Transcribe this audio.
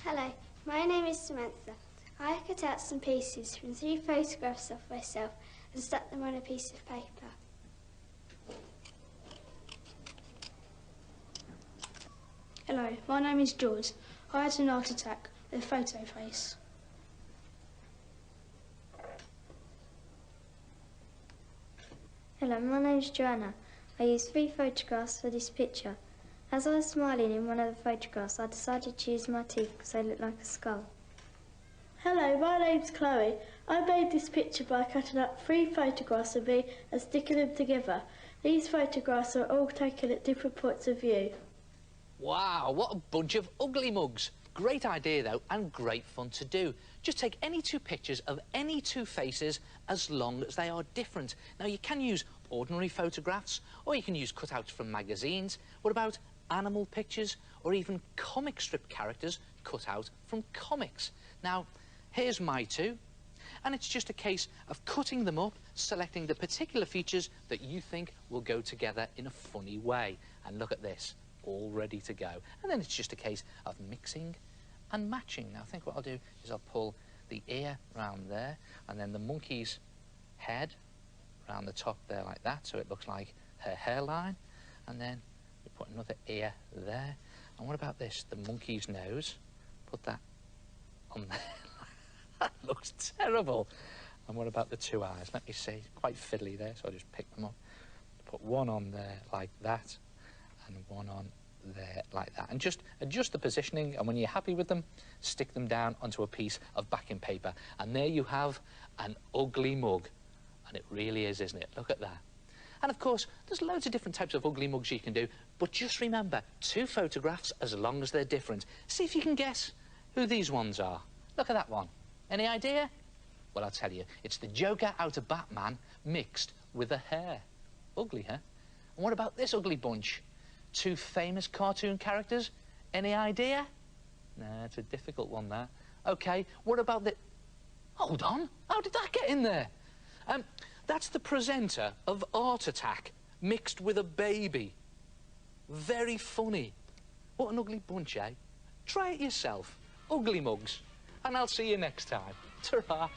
Hello, my name is Samantha. I cut out some pieces from 3 photographs of myself and stuck them on a piece of paper. Hello, my name is George. I had an heart attack with a photo face. Hello, my name's Joanna. I used 3 photographs for this picture. As I was smiling in one of the photographs, I decided to use my teeth because they look like a skull. Hello, my name's Chloe. I made this picture by cutting up 3 photographs of me and sticking them together. These photographs are all taken at different points of view. Wow, what a bunch of ugly mugs. Great idea, though, and great fun to do. Just take any 2 pictures of any 2 faces as long as they are different. Now, you can use ordinary photographs, or you can use cutouts from magazines. What about animal pictures, or even comic strip characters cut out from comics? Now, here's my 2, and it's just a case of cutting them up, selecting the particular features that you think will go together in a funny way. And look at this, all ready to go. And then it's just a case of mixing and matching. Now, I think what I'll do is I'll pull the ear round there, and then the monkey's head round the top there like that, so it looks like her hairline, and then we put another ear there. And what about this, the monkey's nose? Put that on there. That looks terrible. And what about the 2 eyes? Let me see, quite fiddly there, so I'll just pick them up. Put one on there like that, and one on there like that, and just adjust the positioning, and when you're happy with them, stick them down onto a piece of backing paper, and there you have an ugly mug. And it really is, isn't it? Look at that. And of course, there's loads of different types of ugly mugs you can do, but just remember, 2 photographs as long as they're different. See if you can guess who these ones are. Look at that one. Any idea? Well, I'll tell you, it's the Joker out of Batman mixed with a hare. Ugly, huh? And what about this ugly bunch? 2 famous cartoon characters. Any idea? Nah, it's a difficult one, that. OK, what about the... Hold on, how did that get in there? That's the presenter of Art Attack mixed with a baby. Very funny. What an ugly bunch, eh? Try it yourself. Ugly mugs. And I'll see you next time. Ta-ra.